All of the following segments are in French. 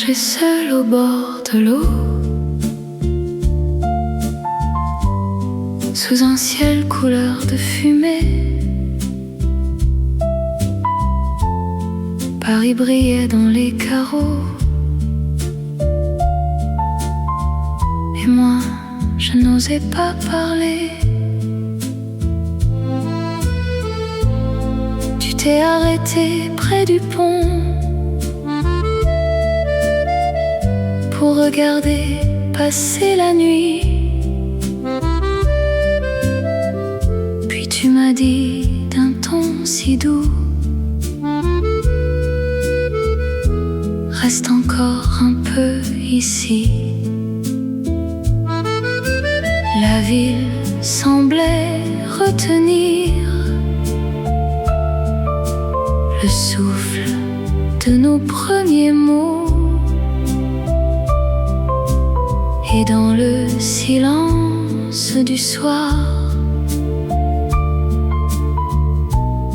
marcher seul au bord de l'eau, sous un ciel couleur de fumée. Paris brillait dans les carreaux, et moi, je n'osais pas parler. Tu t'es arrêté près du pont pour regarder passer la nuit. Puis tu m'as dit d'un ton si doux: reste encore un peu ici. La ville semblait retenir le souffle de nos premiers mots. Et dans le silence du soir,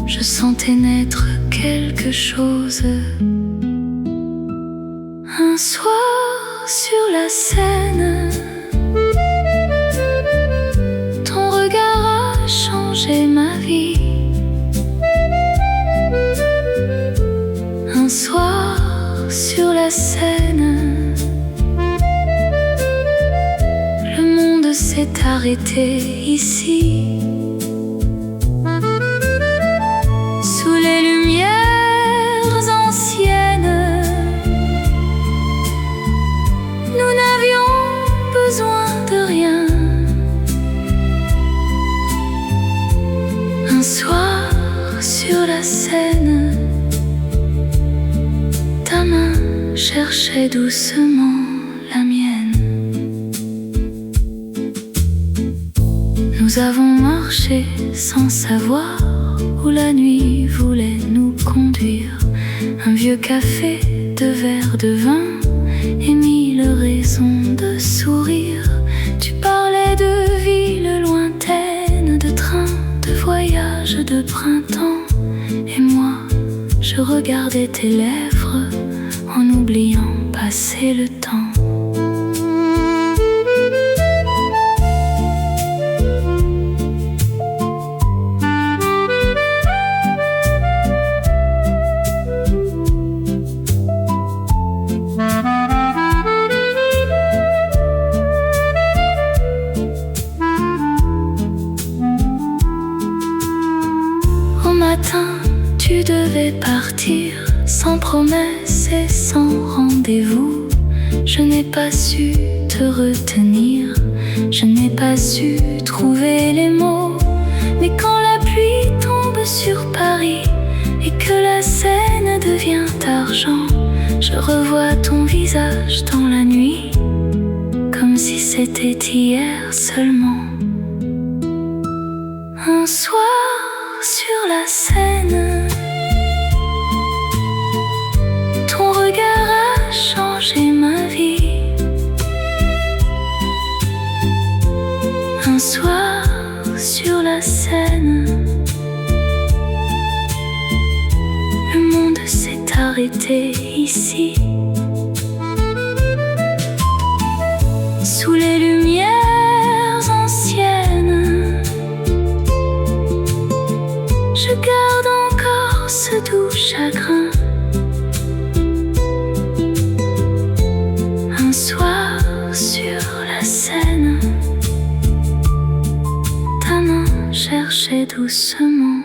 je sentais naître quelque chose. Un soir sur la Seine, ton regard a changé ma vie. Un soir sur la Seine, le monde s'est arrêté ici. Sous les lumières anciennes, nous n'avions besoin de rien. Un soir sur la Seine, ta main cherchait doucement la mienne. Nous avons marché sans savoir où la nuit voulait nous conduire. Un vieux café, 2 verres de vin et 1000 raisons de sourire. Tu parlais de villes lointaines, de trains, de voyages de printemps. Et moi, je regardais tes lèvres en oubliant passer le temps. Au matin, tu devais partir sans promesse et sans rendez-vous. Je n'ai pas su te retenir, je n'ai pas su trouver les mots. Mais quand la pluie tombe sur Paris et que la Seine devient argent, je revois ton visage dans la nuit, comme si c'était hier seulement. Un soir sur la Seine, ton regard a changé ma vie. Un soir sur la Seine, le monde s'est arrêté ici. Sous les lumières anciennes, je garde encore ce doux chagrin. Un soir sur la Seine, ta main cherchait doucement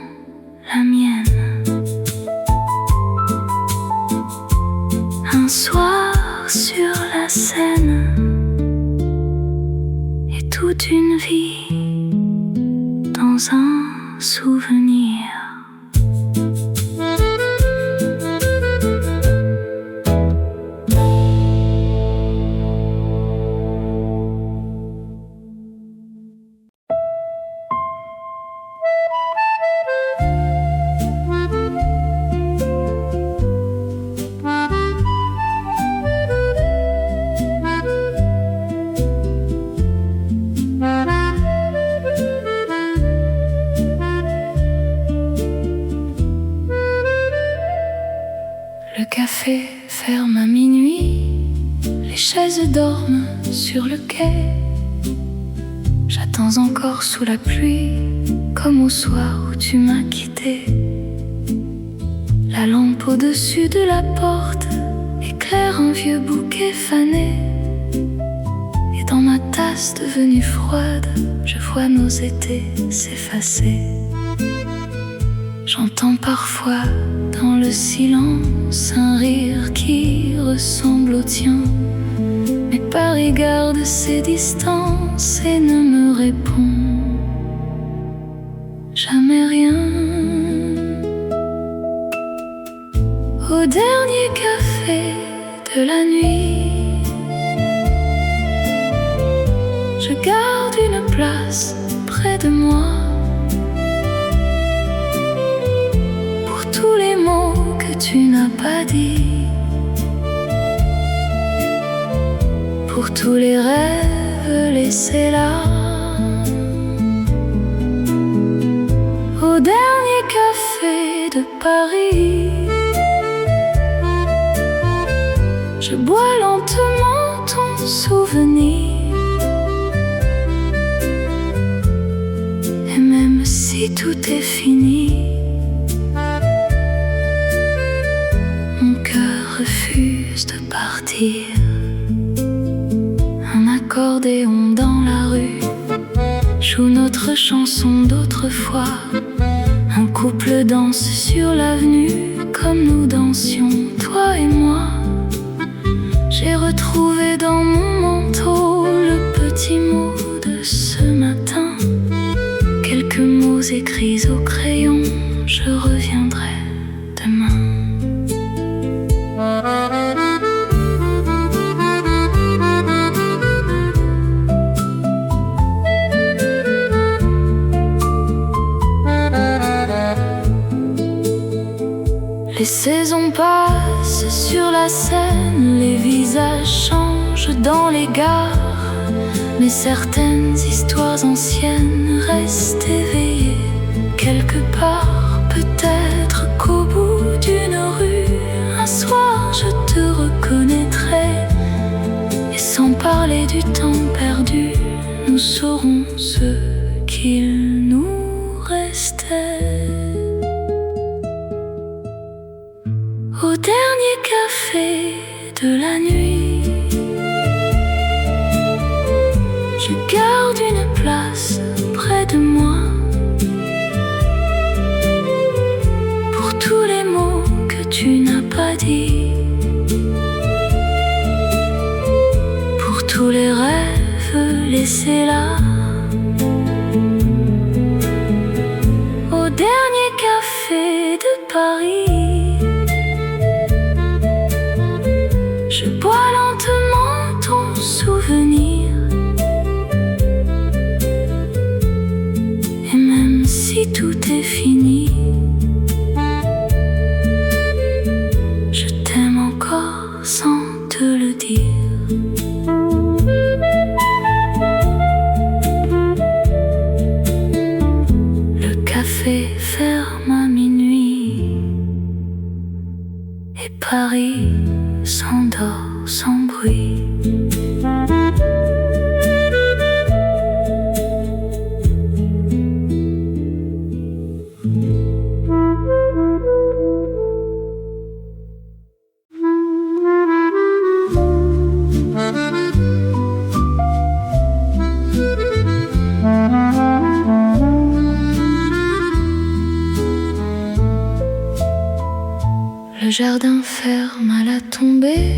la mienne. Un soir sur la Seine, et toute une vie dans un souvenir. chaises dorment sur le quai. J'attends encore sous la pluie, comme au soir où tu m'as quitté. La lampe au-dessus de la porte éclaire un vieux bouquet fané. Et dans ma tasse devenue froide, je vois nos étés s'effacer. J'entends parfois dans le silence un rire qui ressemble au tien. Mais Paris garde ses distances et ne me répond jamais rien. Au dernier café de la nuit, je garde une place près de moi. Pour tous les mots que tu n'as pas dit, pour tous les rêves laissés là. Au dernier café de Paris, je bois lentement ton souvenir. Et même si tout est fini, mon cœur refuse de partir. Un accordéon dans la rue joue notre chanson d'autrefois. Un couple danse sur l'avenue comme nous dansions, toi et moi. J'ai retrouvé dans mon manteau le petit mot de ce matin. Quelques mots écrits au crayon, je reviendrai demain. Les saisons passent sur la Seine, les visages changent dans les gares, mais certaines histoires anciennes restent éveillées quelque part. Peut-être qu'au bout d'une rue, un soir je te reconnaîtrai, et sans parler du temps perdu, nous saurons ce qu'il nous restait. Au dernier café de la nuit, je garde une place près de moi. Pour tous les mots que tu n'as pas dit, pour tous les rêves laissés là. Au dernier café de Paris, je bois lentement ton souvenir. Et même si tout est fini, je t'aime encore sans te le dire. Le café ferme à minuit et Paris s'endort sans bruit. Le jardin ferme à la tombée,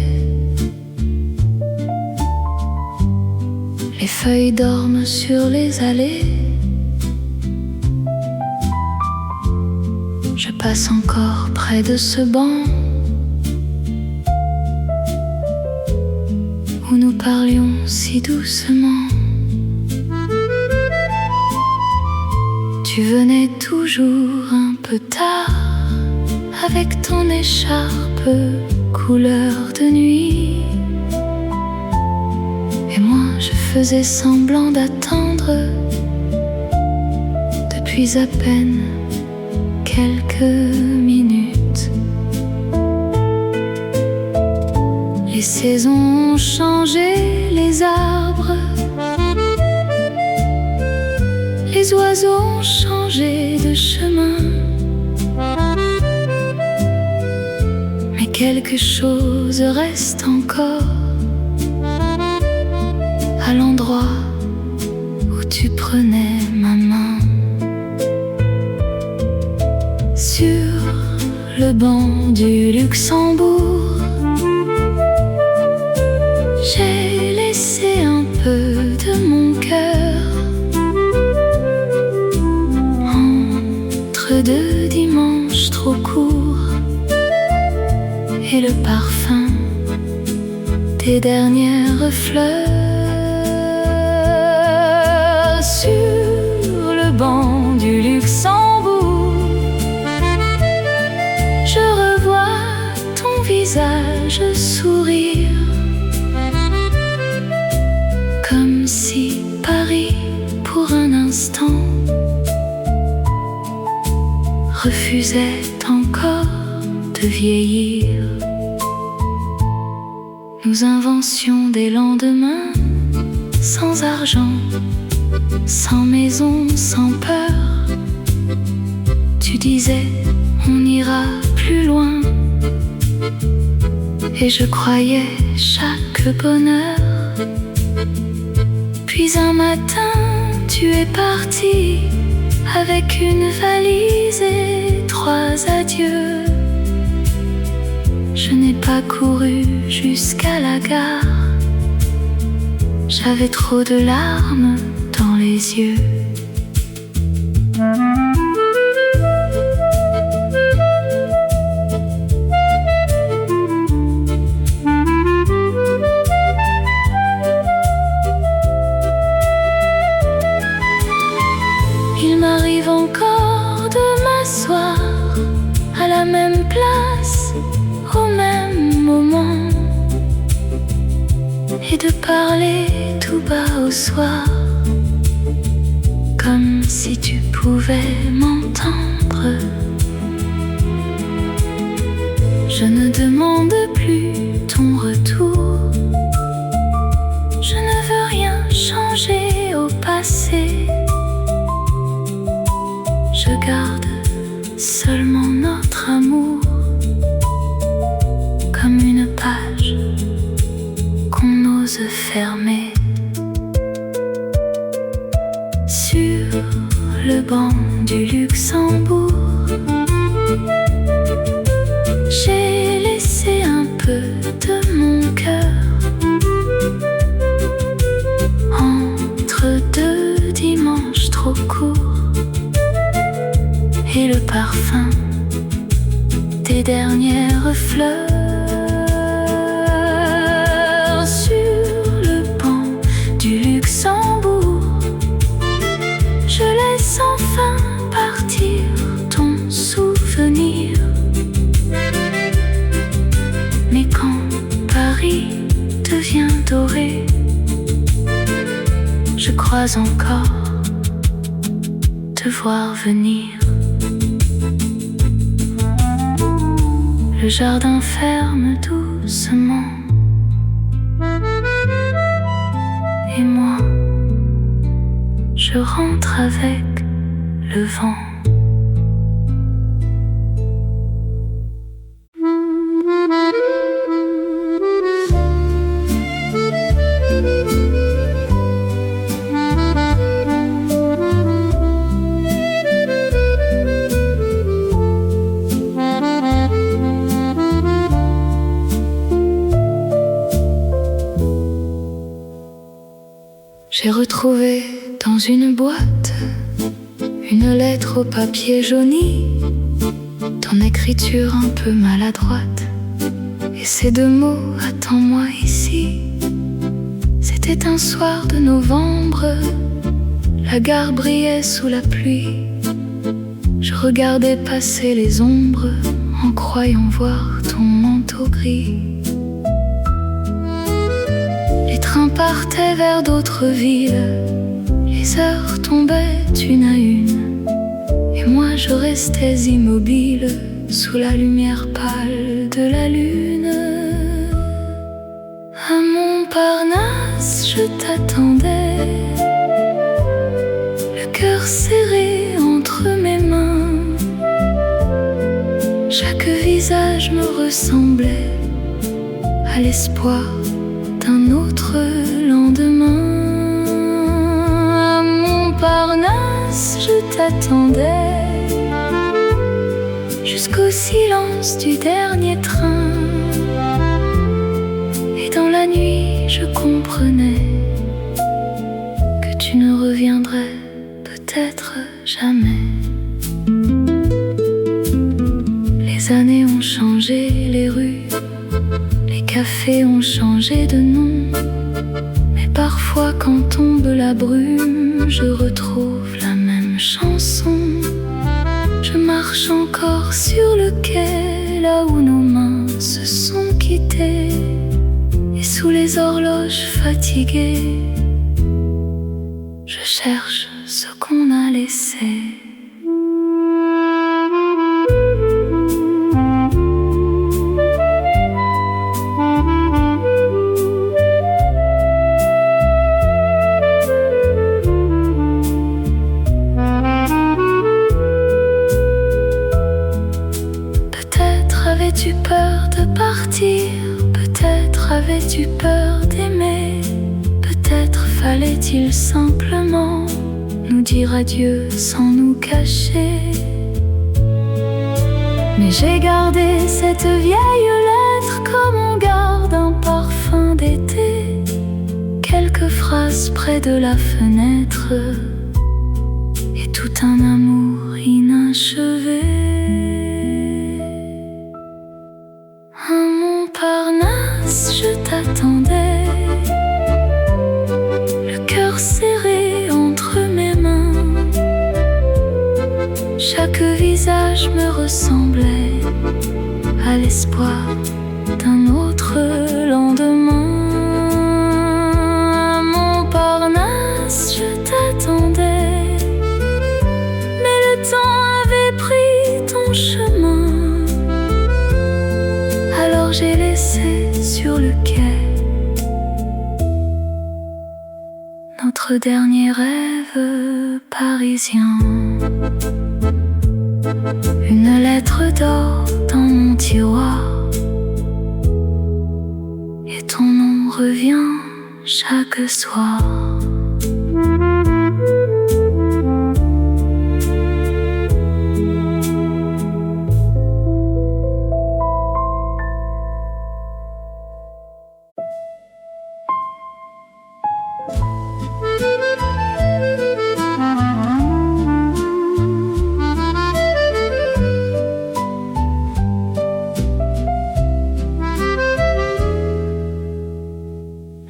les feuilles dorment sur les allées. Je passe encore près de ce banc où nous parlions si doucement. Tu venais toujours un peu tard avec ton écharpe couleur de nuit, et moi je faisais semblant d'attendre depuis à peine quelques minutes. Les saisons ont changé les arbres, les oiseaux ont changé de chemin, mais quelque chose reste encore à l'endroit où tu prenais ma main. Sur le banc du Luxembourg, j'ai laissé un peu de mon cœur entre deux dimanches trop courts et le parfum des dernières fleurs. Sur le banc du Luxembourg, je revois ton visage sourire, comme si Paris, pour un instant, refusait encore de vieillir. Nous inventions des lendemains sans argent, sans maison, sans peur. Tu disais, on ira plus loin, et je croyais chaque bonheur. Puis un matin, tu es parti avec une valise et 3 adieux. Je n'ai pas couru jusqu'à la gare, j'avais trop de larmes dans les yeux. Il m'arrive encore de m'asseoir à la même place, au même moment, et de parler tout bas au soir, comme si tu pouvais m'entendre. Je ne demande plus ton retour, je ne veux rien changer au passé. Je garde seulement notre amour comme une page qu'on n'ose fermer. Sur le banc du Luxembourg, j'ai laissé un peu de mon cœur entre deux dimanches trop courts et le parfum des dernières fleurs. Sur le banc du Luxembourg, je laisse enfin partir ton souvenir. Mais quand Paris devient doré, je crois encore te voir venir. Le jardin ferme doucement, et moi, je rentre avec le vent. J'ai retrouvé dans une boîte une lettre au papier jauni, ton écriture un peu maladroite, et ces 2 mots, attends-moi ici. C'était un soir de novembre, la gare brillait sous la pluie. Je regardais passer les ombres en croyant voir ton manteau gris. Les trains partaient vers d'autres villes, les heures tombaient une à une, et moi je restais immobile sous la lumière pâle de la lune. je t'attendais, le cœur serré entre mes mains. Chaque visage me ressemblait à l'espoir d'un autre lendemain. À Montparnasse, je t'attendais jusqu'au silence du dernier train. Et dans la nuit, je comprenais que tu ne reviendrais peut-être jamais. Les années ont changé les rues, les cafés ont changé de nom. Mais parfois quand tombe la brume, je retrouve la même chanson. Je marche encore sur le quai, là où nos mains se sont quittées. Et sous les horloges fatiguées, je cherche ce qu'on a laissé. Avais-tu peur de partir? Peut-être avais-tu peur d'aimer? Peut-être fallait-il simplement nous dire adieu sans nous cacher. Mais j'ai gardé cette vieille lettre comme on garde un parfum d'été. Quelques phrases près de la fenêtre et tout un amour inachevé. Je t'attendais, le cœur serré entre mes mains. Chaque visage me ressemblait à l'espoir d'un autre lendemain. À Montparnasse, je t'attendais, mais le temps avait pris ton chemin. Alors j'ai laissé sur le quai notre dernier rêve parisien. Une lettre d'or dans mon tiroir, et ton nom revient chaque soir.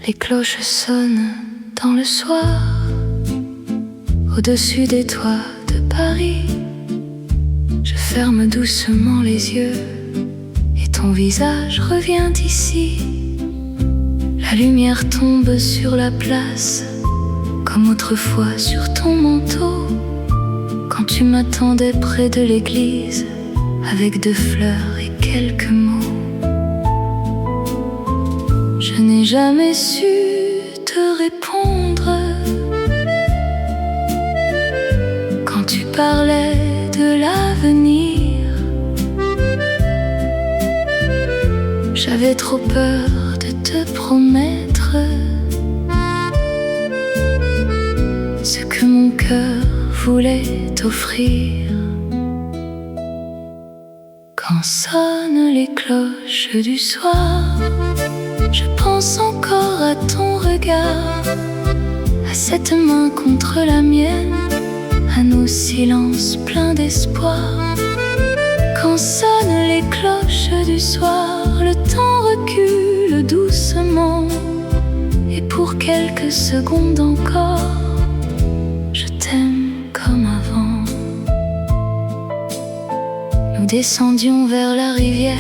Les cloches sonnent dans le soir, au-dessus des toits de Paris. Je ferme doucement les yeux et ton visage revient ici. La lumière tombe sur la place, comme autrefois sur ton manteau, quand tu m'attendais près de l'église, avec 2 fleurs et quelques mots. Je n'ai jamais su te répondre quand tu parlais de l'avenir. J'avais trop peur de te promettre ce que mon cœur voulait t'offrir. Quand sonnent les cloches du soir, je pense encore à ton regard, à cette main contre la mienne, à nos silences pleins d'espoir. Quand sonnent les cloches du soir, le temps recule doucement, et pour quelques secondes encore, je t'aime comme avant. Nous descendions vers la rivière,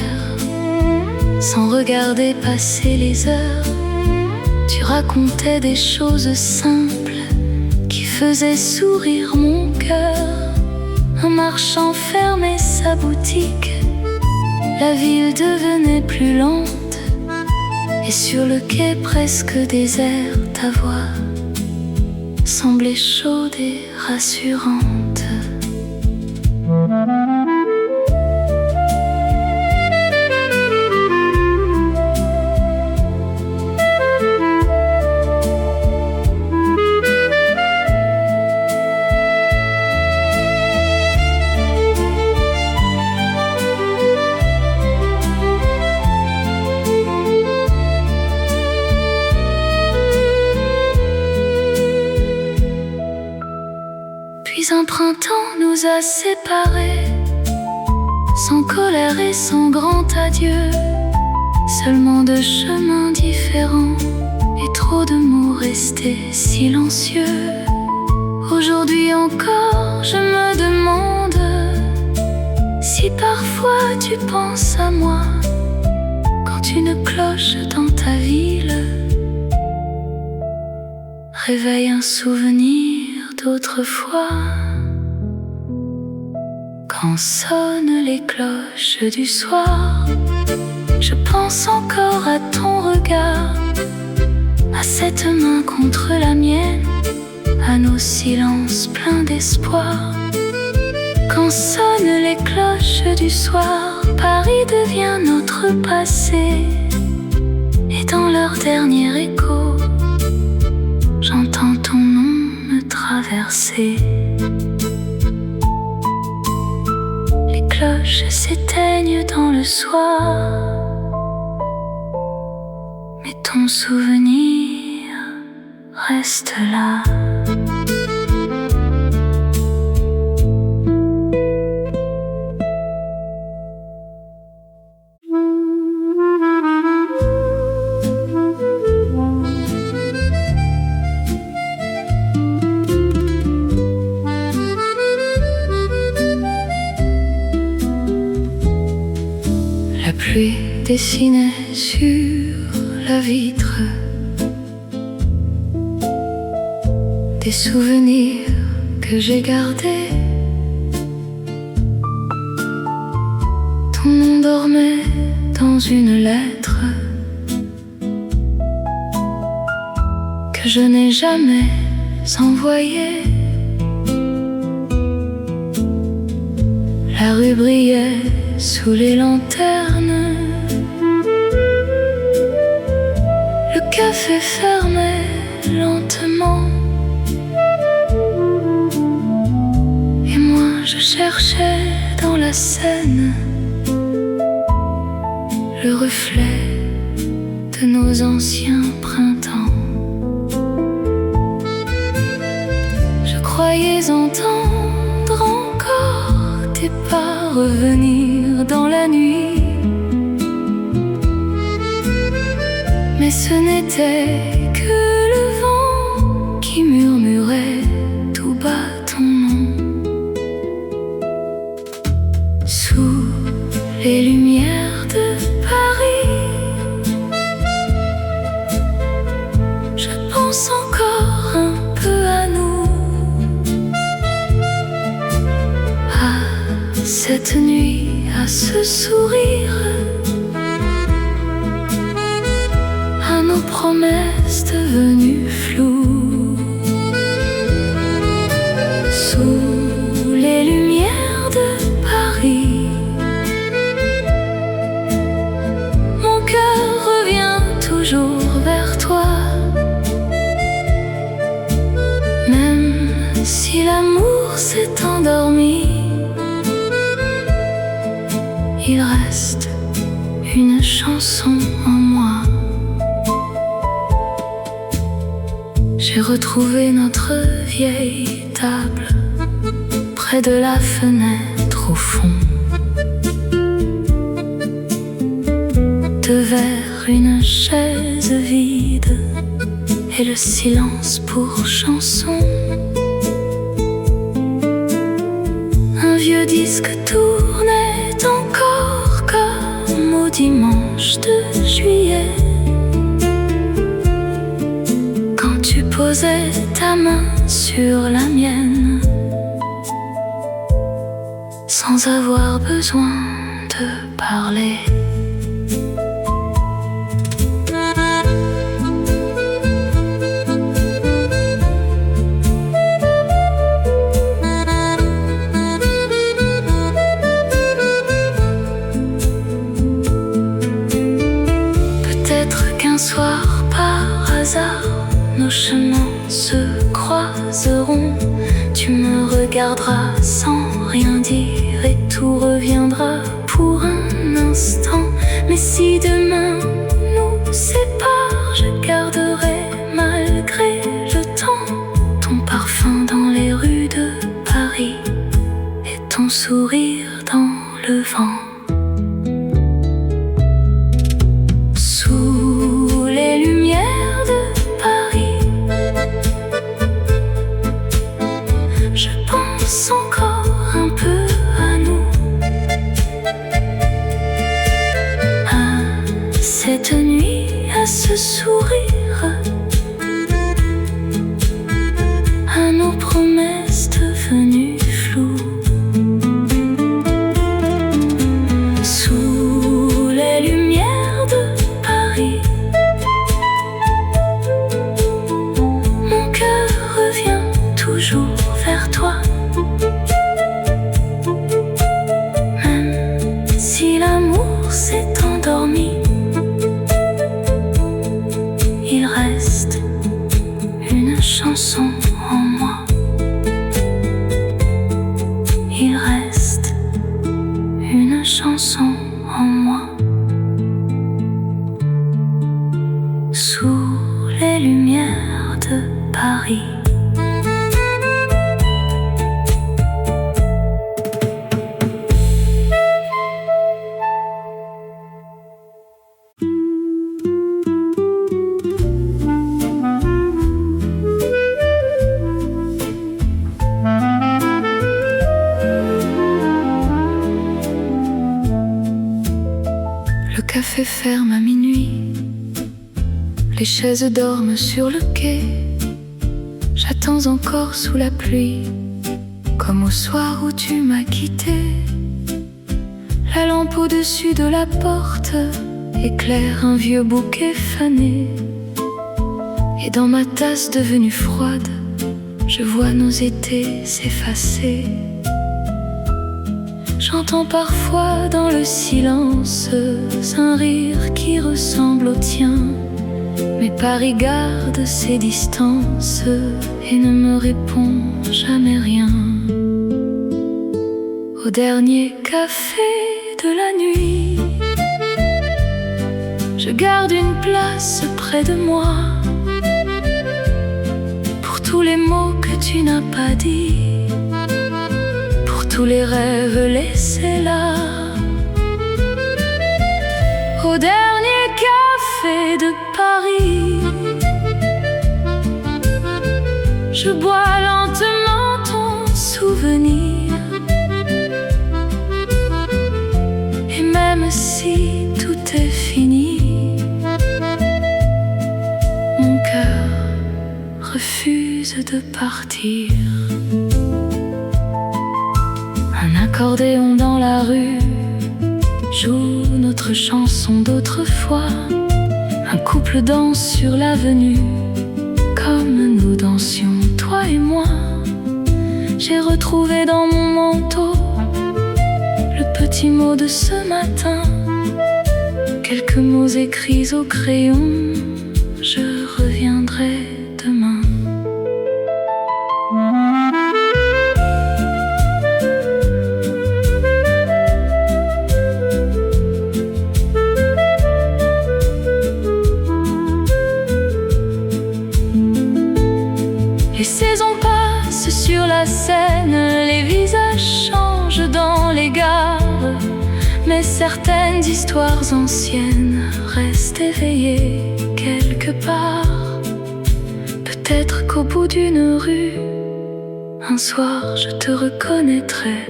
sans regarder passer les heures. Tu racontais des choses simples qui faisaient sourire mon cœur. Un marchand fermait sa boutique, la ville devenait plus lente, Et sur le quai presque désert, ta voix semblait chaude et rassurante. Puis un printemps nous a séparés, sans colère et sans grand adieu, seulement deux chemins différents et trop de mots restés silencieux. Aujourd'hui encore je me demande si parfois tu penses à moi quand une cloche dans ta ville réveille un souvenir d'autrefois. Quand sonnent les cloches du soir, je pense encore à ton regard, à cette main contre la mienne, à nos silences pleins d'espoir. Quand sonnent les cloches du soir, Paris devient notre passé, et dans leur dernier écho, j'entends ton nom me traverser. Les cloches s'éteignent dans le soir, mais ton souvenir reste là. La pluie dessinait sur la vitre des souvenirs que j'ai gardés. Ton nom dormait dans une lettre que je n'ai jamais envoyée. La rue brillait sous les lanternes, le café fermait lentement, et moi je cherchais dans la Seine le reflet de nos anciens printemps. Je croyais entendre encore tes pas revenir dans la nuit, mais ce n'était que le vent qui murmurait tout bas ton nom. Sous les lumières de Paris, je pense encore un peu à nous, à cette nuit, à ce sourire, à nos promesses devenues floues. Sous les lumières de Paris, mon cœur revient toujours vers toi, même si l'amour s'est endormi. Il reste une chanson en moi. J'ai retrouvé notre vieille table près de la fenêtre au fond. Deux verres, une chaise vide et le silence pour chanson. Un vieux disque tournait encore comme au dimanche de juillet, quand tu posais ta main sur la mienne, sans avoir besoin de parler. et tout reviendra pour un instant. Mais si demain nous sépare, je garderai malgré le temps ton parfum dans les rues de Paris et ton sourire dans le vent. Sous les lumières de Paris, je pense encore un peu à nous, à cette nuit, à ce sourire, à nos promesses devenues floues. Sous les lumières de Paris, mon cœur revient toujours vers toi. Même si l'amour s'est endormi, il reste une chanson en moi. Il reste une chanson en moi. Sous les lumières de Paris. Le café ferme à minuit, les chaises dorment sur le quai. J'attends encore sous la pluie, comme au soir où tu m'as quitté. La lampe au-dessus de la porte éclaire un vieux bouquet fané. Et dans ma tasse devenue froide, je vois nos étés s'effacer. J'entends parfois dans le silence un rire qui ressemble au tien. Mais Paris garde ses distances et ne me répond jamais rien. Au dernier café de la nuit, je garde une place près de moi pour tous les mots que tu n'as pas dit, pour tous les rêves laissés là. Au dernier café de Paris, je bois lentement ton souvenir. Et même si tout est fini, mon cœur refuse de partir. Un accordéon dans la rue joue notre chanson d'autrefois. Un couple danse sur l'avenue comme nous dansions, toi et moi. J'ai retrouvé dans mon manteau le petit mot de ce matin, quelques mots écrits au crayon. Je reviendrai demain. Les saisons passent sur la Seine, les visages changent dans les gares, mais certaines histoires anciennes restent éveillées quelque part. Peut-être qu'au bout d'une rue, un soir je te reconnaîtrai,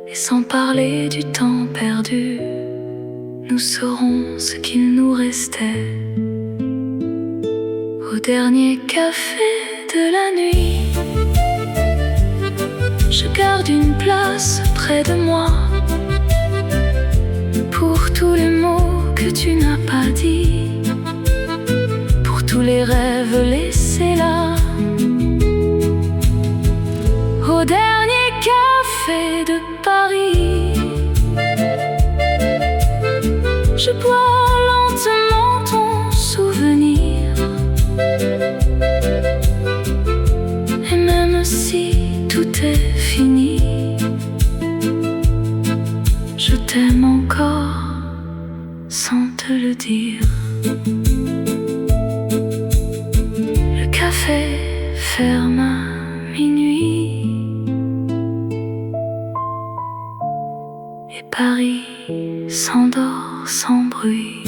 et sans parler du temps perdu, nous saurons ce qu'il nous restait. Au dernier café de la nuit, je garde une place près de moi pour tous les mots que tu n'as pas dit, pour tous les rêves laissés là. Au dernier café de Paris, je bois lentement ton souvenir. Et même si tout est fini, et Paris s'endort sans bruit.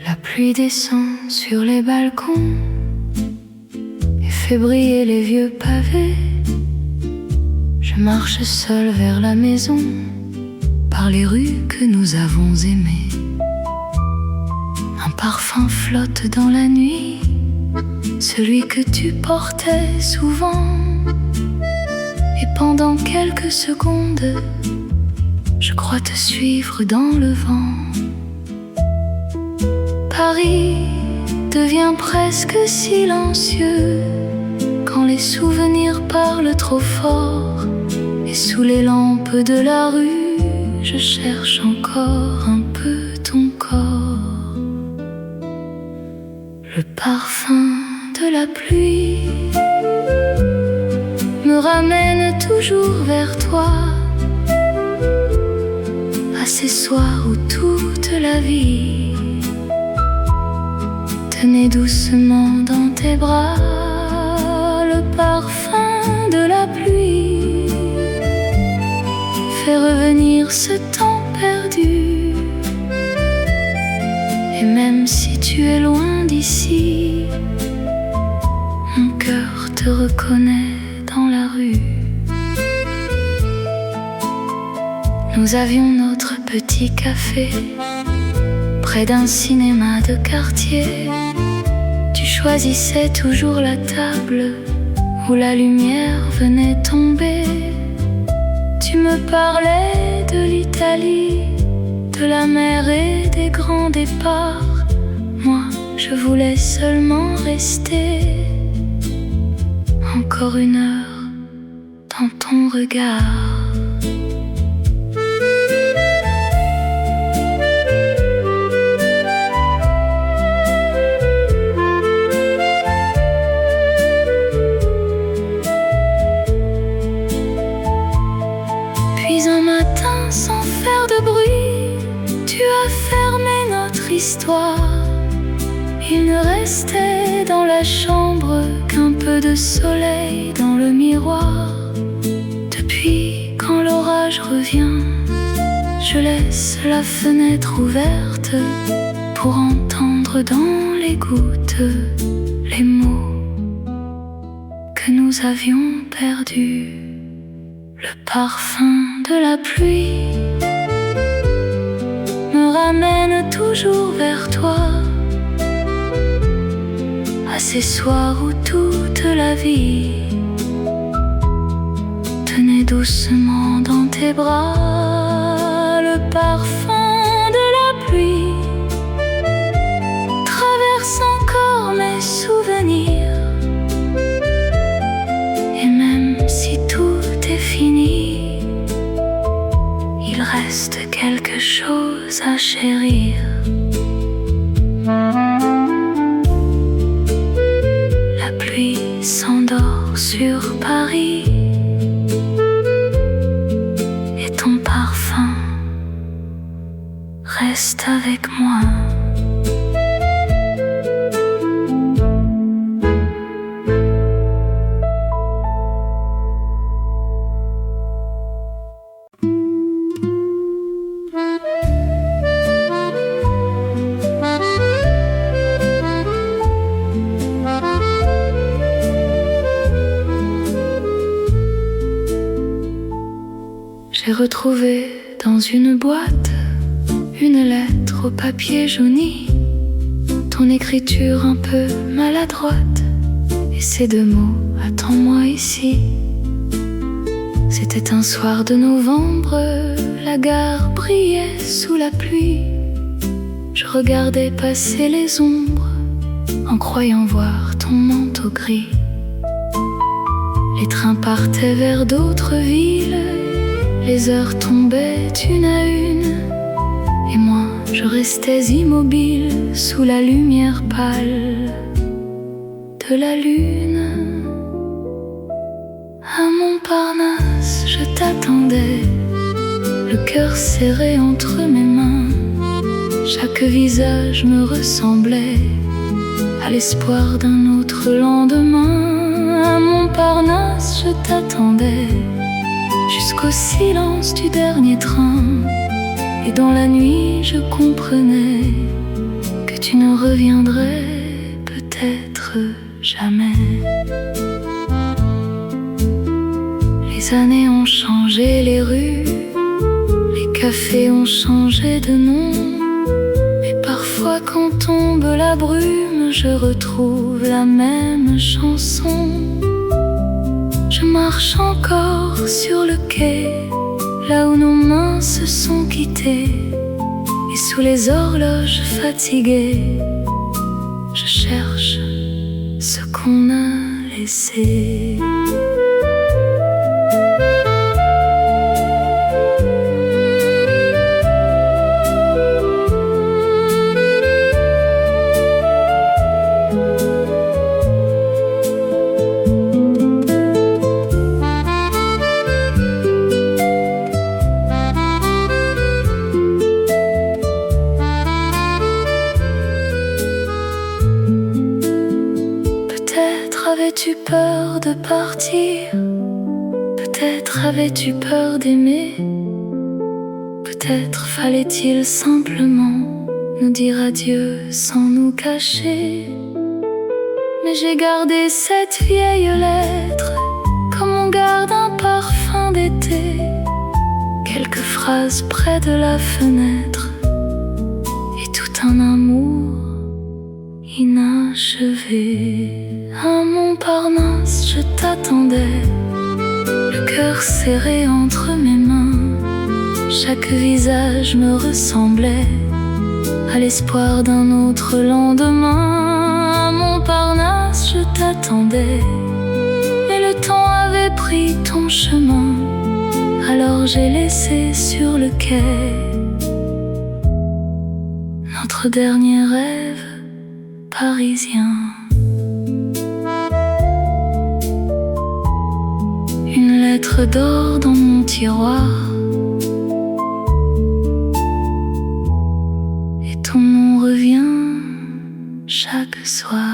La pluie descend sur les balcons et fait briller les vieux pavés. Je marche seule vers la maison, par les rues que nous avons aimées. Un parfum flotte dans la nuit, celui que tu portais souvent. Et pendant quelques secondes, je crois te suivre dans le vent. Paris devient presque silencieux quand les souvenirs parlent trop fort. Et sous les lampes de la rue, je cherche encore un peu ton corps. Le parfum de la pluie me ramène toujours vers toi, à ces soirs où toute la vie tenait doucement dans tes bras. Le parfum de la pluie fait revenir ce temps perdu. Et même si tu es loin d'ici, mon cœur te reconnaît dans la rue. Nous avions notre petit café près d'un cinéma de quartier. Tu choisissais toujours la table où la lumière venait tomber. Tu me parlais de l'Italie, de la mer et des grands départs. Moi, je voulais seulement rester encore une heure dans ton regard. Puis un matin, sans faire de bruit, tu as fermé notre histoire. Il ne restait dans la chambre qu'un peu de soleil dans le miroir. Depuis quand l'orage revient, je laisse la fenêtre ouverte pour entendre dans les gouttes les mots que nous avions perdus. Le parfum de la pluie me ramène toujours vers toi, à ces soirs où toute la vie tenait doucement dans tes bras. Le parfum de la pluie traverse encore mes souvenirs. Et même si tout est fini, il reste quelque chose à chérir. La pluie s'endort sur Paris et ton parfum reste avec moi. J'ai retrouvé dans une boîte une lettre au papier jauni, ton écriture un peu maladroite et ces deux mots: attends-moi ici. C'était un soir de novembre, la gare brillait sous la pluie. Je regardais passer les ombres en croyant voir ton manteau gris. Les trains partaient vers d'autres villes, les heures tombaient une à une Et moi, je restais immobile sous la lumière pâle de la lune. À Montparnasse, je t'attendais, le cœur serré entre mes mains. Chaque visage me ressemblait à l'espoir d'un autre lendemain. À Montparnasse, je t'attendais jusqu'au silence du dernier train. Et dans la nuit, je comprenais que tu ne reviendrais peut-être jamais. Les années ont changé les rues, les cafés ont changé de nom. Mais parfois quand tombe la brume, je retrouve la même chanson. Je marche encore sur le quai, là où nos mains se sont quittées. Et sous les horloges fatiguées, je cherche ce qu'on a laissé. Avais-tu peur de partir? Peut-être avais-tu peur d'aimer? Peut-être fallait-il simplement nous dire adieu sans nous cacher. Mais j'ai gardé cette vieille lettre comme on garde un parfum d'été. Quelques phrases près de la fenêtre et tout un amour inachevé. À Montparnasse, je t'attendais, le cœur serré entre mes mains. Chaque visage me ressemblait à l'espoir d'un autre lendemain. À Montparnasse, je t'attendais, mais le temps avait pris ton chemin. Alors j'ai laissé sur le quai notre dernier rêve parisien. Une lettre d'or dans mon tiroir et ton nom revient chaque soir.